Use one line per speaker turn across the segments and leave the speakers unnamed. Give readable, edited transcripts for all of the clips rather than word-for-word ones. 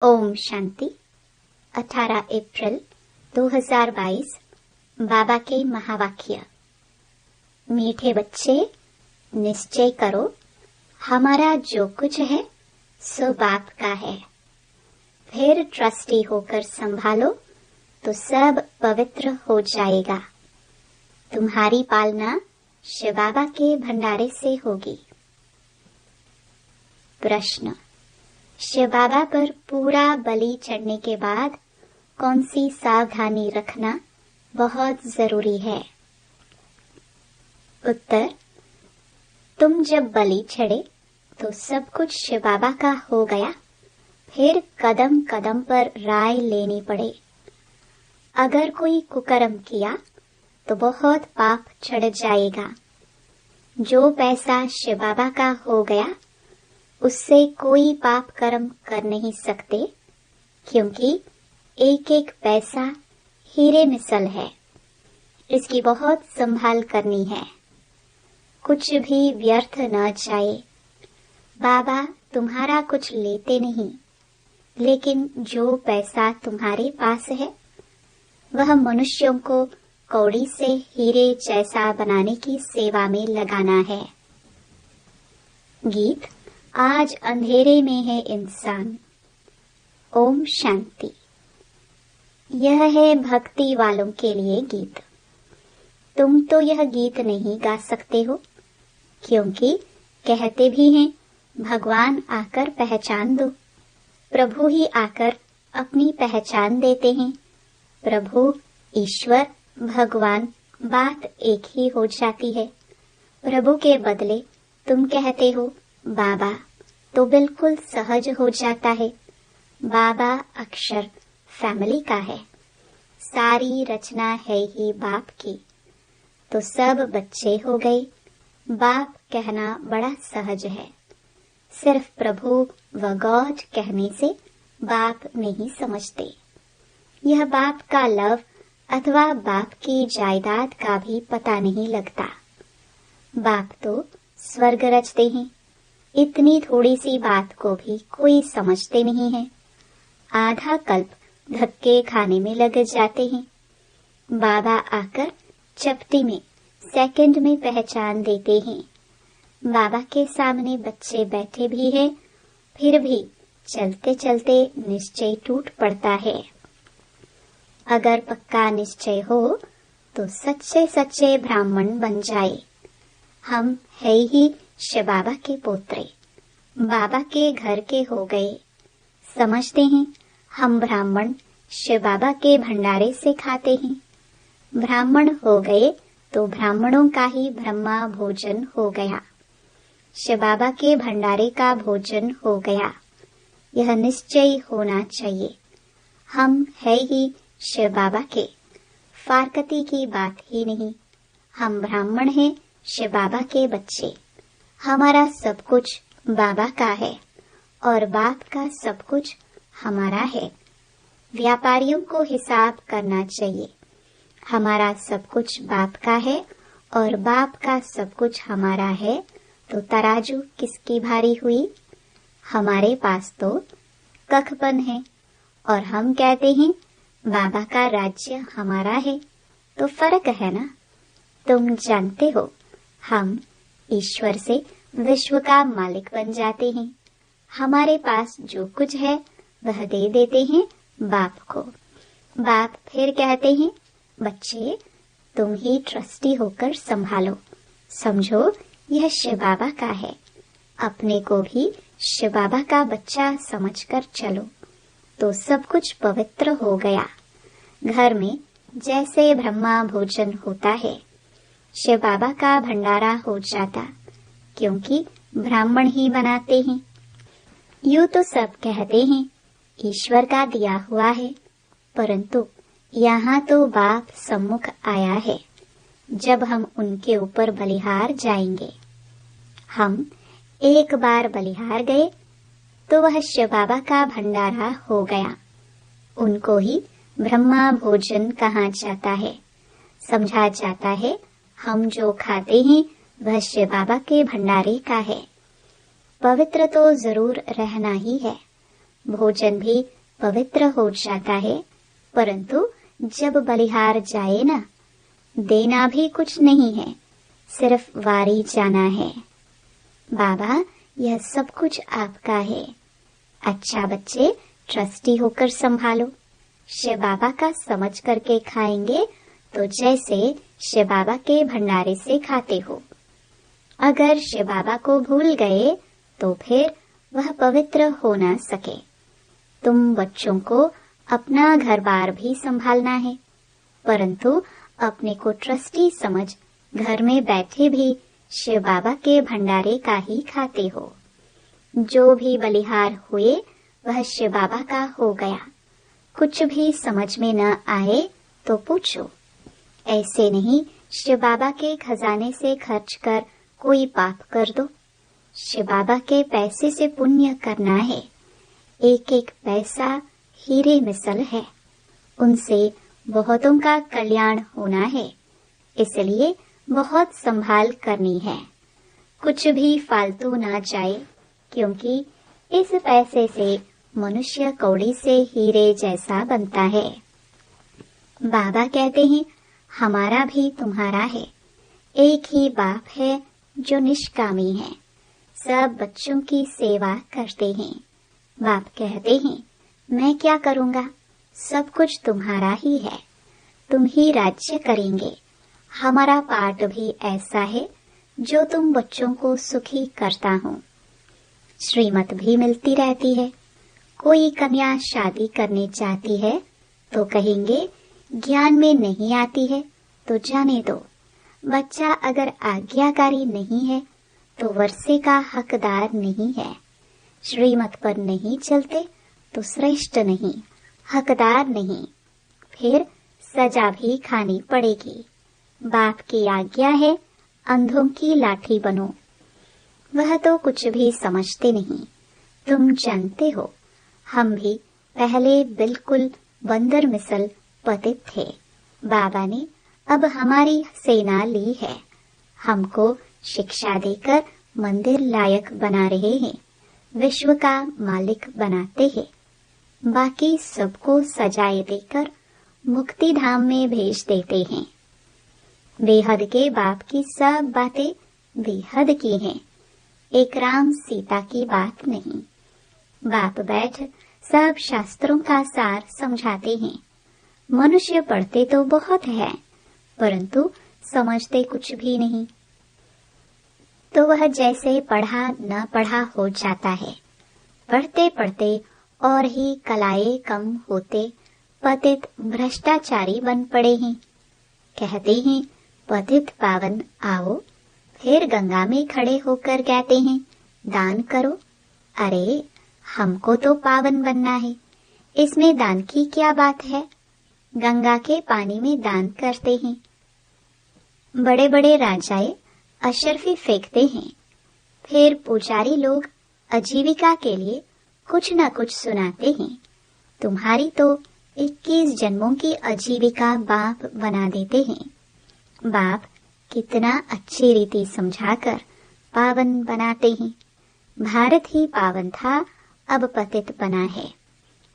ओम शांति। 18 अप्रैल 2022। बाबा के महावाक्य। मीठे बच्चे, निश्चय करो हमारा जो कुछ है सो बाप का है। फिर ट्रस्टी होकर संभालो तो सब पवित्र हो जाएगा। तुम्हारी पालना शिव बाबा के भंडारे से होगी। प्रश्न। शिव बाबा पर पूरा बलि चढ़ने के बाद कौन सी सावधानी रखना बहुत जरूरी है? उत्तर। तुम जब बलि चढ़े तो सब कुछ शिव बाबा का हो गया, फिर कदम कदम पर राय लेनी पड़े। अगर कोई कुकर्म किया तो बहुत पाप चढ़ जाएगा। जो पैसा शिव बाबा का हो गया उससे कोई पाप कर्म कर नहीं सकते, क्योंकि एक एक पैसा हीरे मिसल है। इसकी बहुत संभाल करनी है, कुछ भी व्यर्थ न जाए। बाबा तुम्हारा कुछ लेते नहीं, लेकिन जो पैसा तुम्हारे पास है वह मनुष्यों को कौड़ी से हीरे जैसा बनाने की सेवा में लगाना है। गीत। आज अंधेरे में है इंसान। ओम शांति। यह है भक्ति वालों के लिए गीत। तुम तो यह गीत नहीं गा सकते हो, क्योंकि कहते भी हैं भगवान आकर पहचान दो। प्रभु ही आकर अपनी पहचान देते हैं। प्रभु, ईश्वर, भगवान बात एक ही हो जाती है। प्रभु के बदले तुम कहते हो बाबा, तो बिल्कुल सहज हो जाता है। बाबा अक्षर फैमिली का है, सारी रचना है ही बाप की, तो सब बच्चे हो गए। बाप कहना बड़ा सहज है। सिर्फ प्रभु व गॉड कहने से बाप नहीं समझते। यह बाप का लव अथवा बाप की जायदाद का भी पता नहीं लगता। बाप तो स्वर्ग रचते हैं, इतनी थोड़ी सी बात को भी कोई समझते नहीं है। आधा कल्प धक्के खाने में लग जाते हैं। बाबा आकर चपटी में, सेकंड में पहचान देते हैं। बाबा के सामने बच्चे बैठे भी हैं, फिर भी चलते चलते निश्चय टूट पड़ता है। अगर पक्का निश्चय हो तो सच्चे सच्चे ब्राह्मण बन जाए। हम है ही शिव बाबा के पोत्रे, बाबा के घर के हो गए। समझते हैं हम ब्राह्मण शिव बाबा के भंडारे से खाते हैं। ब्राह्मण हो गए तो ब्राह्मणों का ही ब्रह्मा भोजन हो गया, शिव बाबा के भंडारे का भोजन हो गया। यह निश्चय होना चाहिए। हम है ही शिव बाबा के, फारकती की बात ही नहीं। हम ब्राह्मण हैं, शिव बाबा के बच्चे। हमारा सब कुछ बाबा का है और बाप का सब कुछ हमारा है। व्यापारियों को हिसाब करना चाहिए। हमारा सब कुछ बाप का है और बाप का सब कुछ हमारा है, तो तराजू किसकी भारी हुई? हमारे पास तो कखपन है और हम कहते हैं बाबा का राज्य हमारा है, तो फर्क है ना। तुम जानते हो हम ईश्वर से विश्व का मालिक बन जाते हैं। हमारे पास जो कुछ है वह दे देते हैं बाप को। बाप फिर कहते हैं बच्चे, तुम ही ट्रस्टी होकर संभालो। समझो यह शिव बाबा का है। अपने को भी शिव बाबा का बच्चा समझकर चलो, तो सब कुछ पवित्र हो गया। घर में जैसे ब्रह्मा भोजन होता है, शिव बाबा का भंडारा हो जाता, क्योंकि ब्राह्मण ही बनाते हैं। यूं तो सब कहते हैं ईश्वर का दिया हुआ है, परंतु यहाँ तो बाप सम्मुख आया है। जब हम उनके ऊपर बलिहार जाएंगे, हम एक बार बलिहार गए तो वह शिव बाबा का भंडारा हो गया। उनको ही ब्रह्मा भोजन कहा जाता है। समझा जाता है हम जो खाते हैं वह शिव बाबा के भंडारे का है। पवित्र तो जरूर रहना ही है। भोजन भी पवित्र हो जाता है, परंतु जब बलिहार जाए ना, देना भी कुछ नहीं है, सिर्फ वारी जाना है। बाबा, यह सब कुछ आपका है। अच्छा बच्चे, ट्रस्टी होकर संभालो। शिव बाबा का समझ करके खाएंगे तो जैसे शिव बाबा के भंडारे से खाते हो। अगर शिव बाबा को भूल गए तो फिर वह पवित्र हो ना सके। तुम बच्चों को अपना घर बार भी संभालना है, परंतु अपने को ट्रस्टी समझ घर में बैठे भी शिव बाबा के भंडारे का ही खाते हो। जो भी बलिहार हुए वह शिव बाबा का हो गया। कुछ भी समझ में न आए तो पूछो। ऐसे नहीं शिव बाबा के खजाने से खर्च कर कोई पाप कर दो। शिव बाबा के पैसे से पुण्य करना है। एक एक पैसा हीरे मिसल है, उनसे बहुतों का कल्याण होना है, इसलिए बहुत संभाल करनी है। कुछ भी फालतू ना जाए, क्योंकि इस पैसे से मनुष्य कौड़ी से हीरे जैसा बनता है। बाबा कहते हैं, हमारा भी तुम्हारा है। एक ही बाप है जो निष्कामी है, सब बच्चों की सेवा करते हैं। बाप कहते हैं, मैं क्या करूँगा, सब कुछ तुम्हारा ही है, तुम ही राज्य करेंगे। हमारा पाठ भी ऐसा है जो तुम बच्चों को सुखी करता हूँ। श्रीमत भी मिलती रहती है। कोई कन्या शादी करने चाहती है तो कहेंगे ज्ञान में नहीं आती है तो जाने दो। बच्चा अगर आज्ञाकारी नहीं है तो वर्षे का हकदार नहीं है। श्रीमत पर नहीं चलते तो श्रेष्ठ नहीं, हकदार नहीं, फिर सजा भी खानी पड़ेगी। बाप की आज्ञा है, अंधों की लाठी बनो। वह तो कुछ भी समझते नहीं। तुम जानते हो, हम भी पहले बिल्कुल बंदर मिसल पतित थे। बाबा ने अब हमारी सेना ली है, हमको शिक्षा देकर मंदिर लायक बना रहे हैं, विश्व का मालिक बनाते हैं। बाकी सबको सजाए देकर मुक्ति धाम में भेज देते हैं। बेहद के बाप की सब बातें बेहद की हैं, एक राम सीता की बात नहीं। बाप बैठ सब शास्त्रों का सार समझाते हैं। मनुष्य पढ़ते तो बहुत है, परंतु समझते कुछ भी नहीं, तो वह जैसे पढ़ा न पढ़ा हो जाता है। पढ़ते पढ़ते और ही कलाए कम होते पतित भ्रष्टाचारी बन पड़े हैं। कहते हैं, पतित पावन आओ, फिर गंगा में खड़े होकर कहते हैं, दान करो। अरे, हमको तो पावन बनना है, इसमें दान की क्या बात है। गंगा के पानी में दान करते हैं। बड़े बड़े राजाए अशर्फी फेंकते हैं, फिर पुजारी लोग आजीविका के लिए कुछ न कुछ सुनाते हैं। तुम्हारी तो 21 जन्मों की आजीविका बाप बना देते हैं। बाप कितना अच्छी रीति समझाकर पावन बनाते हैं। भारत ही पावन था, अब पतित बना है।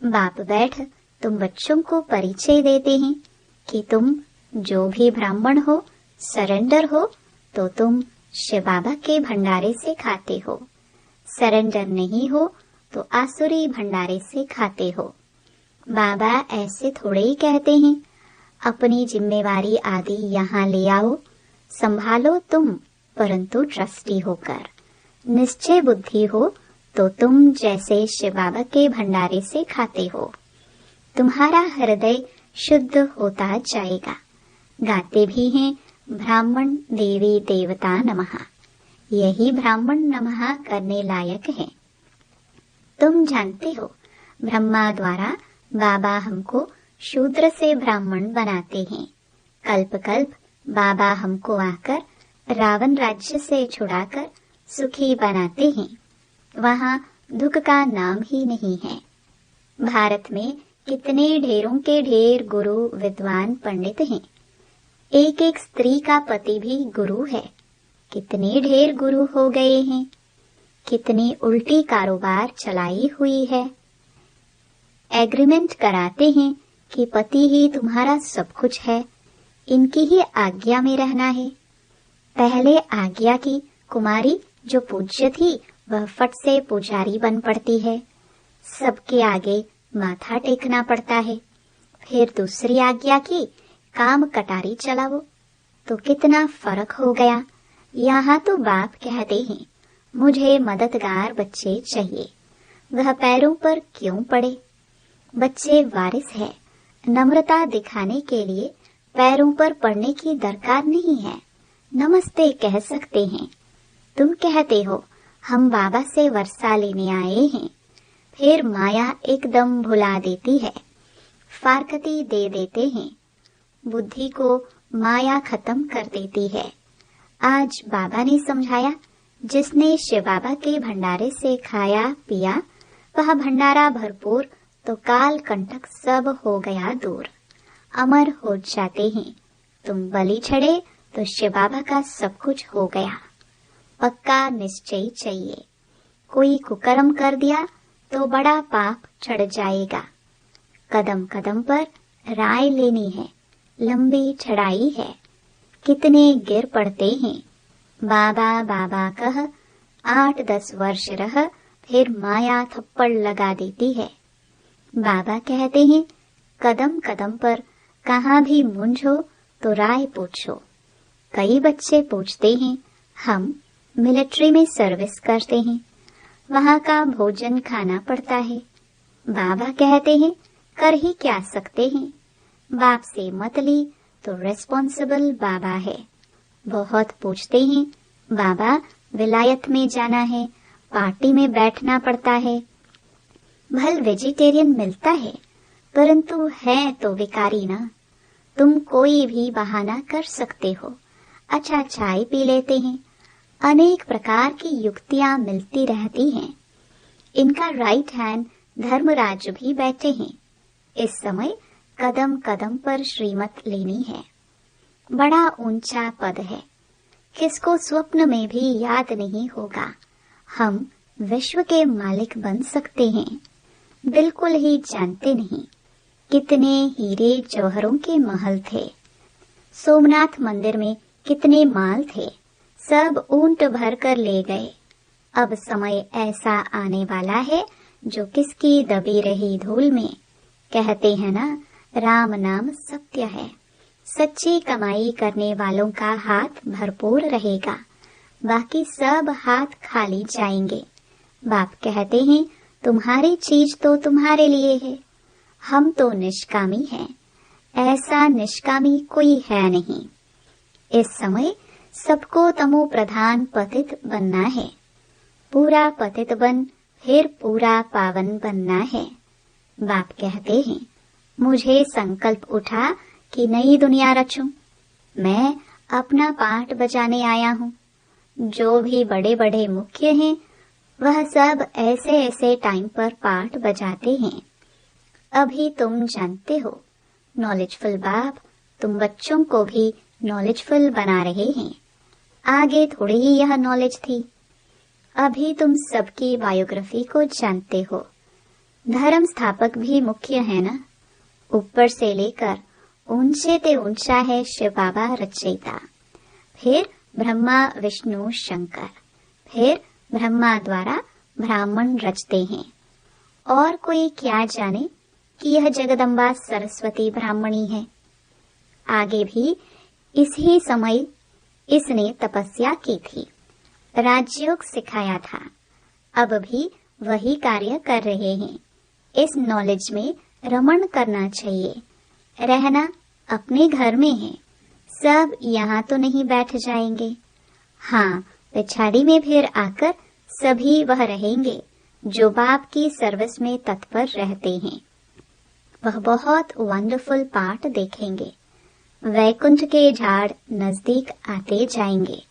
बाप बैठ तुम बच्चों को परिचय देते हैं कि तुम जो भी ब्राह्मण हो, सरेंडर हो तो तुम शिव बाबा के भंडारे से खाते हो। सरेंडर नहीं हो तो आसुरी भंडारे से खाते हो। बाबा ऐसे थोड़े ही कहते हैं, अपनी जिम्मेवारी आदि यहाँ ले आओ, संभालो तुम, परंतु ट्रस्टी होकर। निश्चय बुद्धि हो तो तुम जैसे शिव बाबा के भंडारे से खाते हो। तुम्हारा हृदय शुद्ध होता जाएगा। गाते भी हैं, ब्राह्मण देवी देवता नमः। यही ब्राह्मण नमः करने लायक है। तुम जानते हो, ब्रह्मा द्वारा बाबा हमको शूद्र से ब्राह्मण बनाते हैं। कल्प कल्प बाबा हमको आकर रावण राज्य से छुड़ाकर सुखी बनाते हैं। वहाँ दुख का नाम ही नहीं है। भारत में कितने ढेरों के ढेर गुरु विद्वान पंडित हैं। एक एक स्त्री का पति भी गुरु है। कितने ढेर गुरु हो गए हैं। कितनी उल्टी कारोबार चलाई हुई है। एग्रीमेंट कराते हैं कि पति ही तुम्हारा सब कुछ है, इनकी ही आज्ञा में रहना है। पहले आज्ञा की कुमारी जो पूज्य थी वह फट से पुजारी बन पड़ती है, सबके आगे माथा टेकना पड़ता है। फिर दूसरी आज्ञा की काम कटारी चलाओ, तो कितना फर्क हो गया। यहाँ तो बाप कहते हैं मुझे मददगार बच्चे चाहिए, वह पैरों पर क्यों पड़े। बच्चे वारिस है, नम्रता दिखाने के लिए पैरों पर पड़ने की दरकार नहीं है, नमस्ते कह सकते हैं। तुम कहते हो हम बाबा से वर्षा लेने आए हैं, फिर माया एकदम भुला देती है, फारकती दे देते हैं, बुद्धि को माया खत्म कर देती है। आज बाबा ने समझाया, जिसने शिव बाबा के भंडारे से खाया पिया वह भंडारा भरपूर, तो काल कंटक सब हो गया दूर, अमर हो जाते हैं। तुम बलि चढ़े तो शिव बाबा का सब कुछ हो गया। पक्का निश्चय चाहिए, कोई कुकर्म कर दिया तो बड़ा पाप चढ़ जाएगा। कदम कदम पर राय लेनी है, लंबी चढ़ाई है, कितने गिर पड़ते हैं। बाबा बाबा कह 8-10 वर्ष रह, फिर माया थप्पड़ लगा देती है। बाबा कहते हैं कदम कदम पर कहाँ भी मूंझो तो राय पूछो। कई बच्चे पूछते हैं हम मिलिट्री में सर्विस करते हैं, वहाँ का भोजन खाना पड़ता है। बाबा कहते हैं कर ही क्या सकते हैं, बाप से मत ली तो रिस्पॉन्सिबल बाबा है। बहुत पूछते हैं बाबा विलायत में जाना है, पार्टी में बैठना पड़ता है। भल वेजिटेरियन मिलता है, परंतु है तो विकारी ना। तुम कोई भी बहाना कर सकते हो, अच्छा चाय पी लेते हैं। अनेक प्रकार की युक्तियां मिलती रहती हैं। इनका राइट हैंड धर्मराज भी बैठे हैं। इस समय कदम कदम पर श्रीमत लेनी है, बड़ा ऊंचा पद है, किसको स्वप्न में भी याद नहीं होगा। हम विश्व के मालिक बन सकते हैं, बिल्कुल ही जानते नहीं। कितने हीरे जौहरों के महल थे, सोमनाथ मंदिर में कितने माल थे, सब ऊंट भर कर ले गए। अब समय ऐसा आने वाला है जो किसकी दबी रही धूल में। कहते हैं ना, राम नाम सत्य है। सच्ची कमाई करने वालों का हाथ भरपूर रहेगा, बाकी सब हाथ खाली जाएंगे। बाप कहते हैं तुम्हारी चीज तो तुम्हारे लिए है, हम तो निष्कामी हैं, ऐसा निष्कामी कोई है नहीं। इस समय सबको तमो प्रधान पतित बनना है, पूरा पतित बन फिर पूरा पावन बनना है। बाप कहते हैं मुझे संकल्प उठा कि नई दुनिया रचूं, मैं अपना पाठ बजाने आया हूँ। जो भी बड़े बड़े मुख्य हैं वह सब ऐसे ऐसे टाइम पर पाठ बजाते हैं। अभी तुम जानते हो, नॉलेजफुल बाप तुम बच्चों को भी नॉलेजफुल बना रहे हैं। आगे थोड़ी ही यह नॉलेज थी, अभी तुम सबकी बायोग्राफी को जानते हो। धर्म स्थापक भी मुख्य है ना, ऊपर से लेकर ऊंचे ते ऊंचा है शिव बाबा रचयिता, फिर ब्रह्मा विष्णु शंकर, फिर ब्रह्मा द्वारा ब्राह्मण रचते हैं। और कोई क्या जाने कि यह जगदम्बा सरस्वती ब्राह्मणी है। आगे भी इसी समय इसने तपस्या की थी, राजयोग सिखाया था, अब भी वही कार्य कर रहे हैं। इस नॉलेज में रमण करना चाहिए, रहना अपने घर में है, सब यहाँ तो नहीं बैठ जाएंगे। हाँ, पिछाड़ी में फिर आकर सभी वह रहेंगे जो बाप की सर्विस में तत्पर रहते हैं। वह बहुत वंडरफुल पार्ट देखेंगे। वैकुंठ के झाड़ नजदीक आते जाएंगे,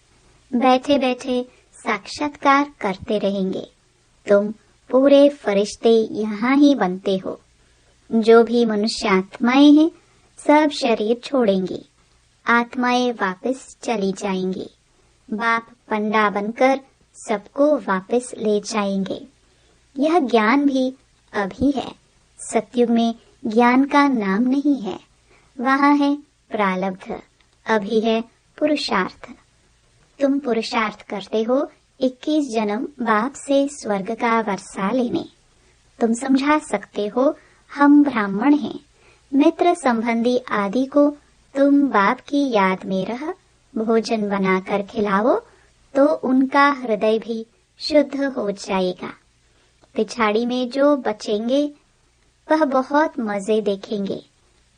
बैठे बैठे साक्षात्कार करते रहेंगे। तुम पूरे फरिश्ते यहाँ ही बनते हो। जो भी मनुष्य आत्माएं हैं सब शरीर छोड़ेंगी, आत्माएं वापस चली जाएंगी। बाप पंडा बनकर सबको वापस ले जाएंगे। यह ज्ञान भी अभी है, सतयुग में ज्ञान का नाम नहीं है, वहाँ है प्रारब्ध, अभी है पुरुषार्थ। तुम पुरुषार्थ करते हो 21 जन्म बाप से स्वर्ग का वर्षा लेने। तुम समझा सकते हो हम ब्राह्मण हैं। मित्र संबंधी आदि को तुम बाप की याद में रह भोजन बनाकर खिलाओ तो उनका हृदय भी शुद्ध हो जाएगा। पिछाड़ी में जो बचेंगे वह बहुत मजे देखेंगे।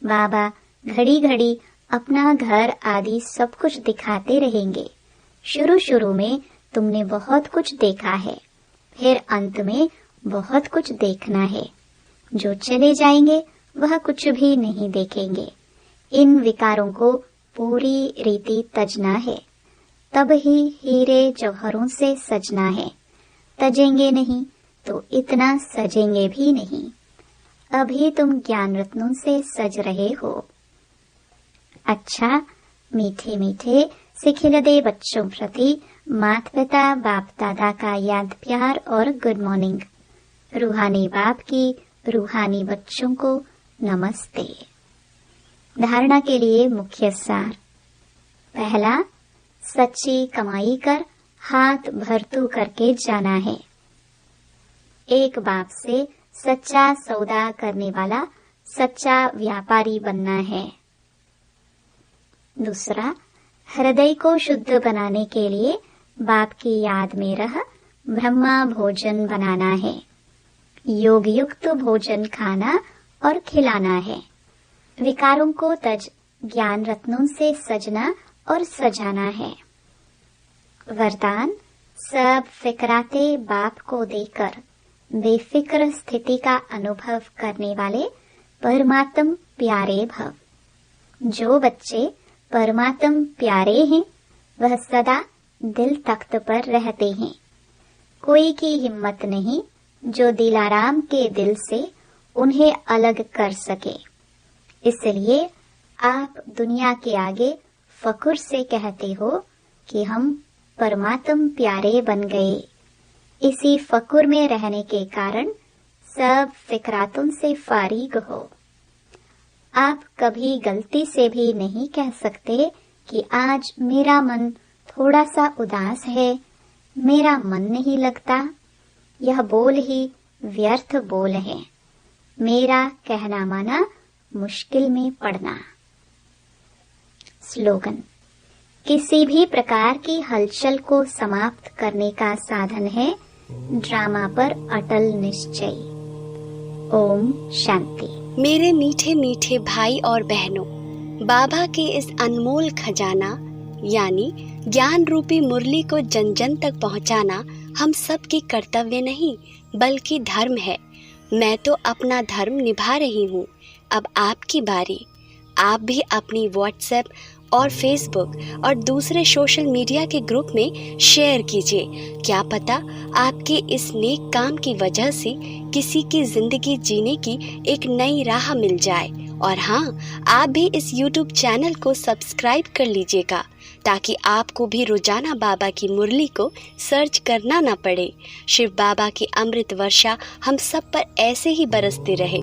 बाबा घड़ी घड़ी अपना घर आदि सब कुछ दिखाते रहेंगे। शुरू शुरू में तुमने बहुत कुछ देखा है, फिर अंत में बहुत कुछ देखना है। जो चले जाएंगे वह कुछ भी नहीं देखेंगे। इन विकारों को पूरी रीति तजना है, तब ही हीरे जौहरों से सजना है। तजेंगे नहीं तो इतना सजेंगे भी नहीं। अभी तुम ज्ञान रत्नों से सज रहे हो। अच्छा, मीठे मीठे सिखिलदे बच्चों प्रति माता पिता बाप दादा का याद प्यार और गुड मॉर्निंग। रूहानी बाप की रूहानी बच्चों को नमस्ते। धारणा के लिए मुख्य सार। पहला, सच्ची कमाई कर हाथ भरतू करके जाना है। एक बाप से सच्चा सौदा करने वाला सच्चा व्यापारी बनना है। दूसरा, हृदय को शुद्ध बनाने के लिए बाप की याद में रह ब्रह्मा भोजन बनाना है। योग युक्त भोजन खाना और खिलाना है। विकारों को तज ज्ञान रत्नों से सजना और सजाना है। वरदान, सब फिक्राते बाप को देकर बेफिक्र स्थिति का अनुभव करने वाले परमात्म प्यारे भव। जो बच्चे परमात्म प्यारे हैं वह सदा दिल तख्त पर रहते हैं। कोई की हिम्मत नहीं जो दिलाराम के दिल से उन्हें अलग कर सके। इसलिए आप दुनिया के आगे फकुर से कहते हो कि हम परमात्म प्यारे बन गए। इसी फकुर में रहने के कारण सब फिक्रातों से फारिग हो। आप कभी गलती से भी नहीं कह सकते कि आज मेरा मन थोड़ा सा उदास है, मेरा मन नहीं लगता। यह बोल ही व्यर्थ बोल है। मेरा कहना माना मुश्किल में पड़ना। स्लोगन, किसी भी प्रकार की हलचल को समाप्त करने का साधन है ड्रामा पर अटल निश्चय। ओम शांति।
मेरे मीठे मीठे भाई और बहनों, बाबा के इस अनमोल खजाना यानी ज्ञान रूपी मुरली को जन जन तक पहुंचाना हम सब की कर्तव्य नहीं बल्कि धर्म है। मैं तो अपना धर्म निभा रही हूँ, अब आपकी बारी। आप भी अपनी व्हाट्सएप और फेसबुक और दूसरे सोशल मीडिया के ग्रुप में शेयर कीजिए। क्या पता आपके इस नेक काम की वजह से किसी की जिंदगी जीने की एक नई राह मिल जाए। और हाँ, आप भी इस YouTube चैनल को सब्सक्राइब कर लीजिएगा ताकि आपको भी रोजाना बाबा की मुरली को सर्च करना ना पड़े। शिव बाबा की अमृत वर्षा हम सब पर ऐसे ही बरसती रहे।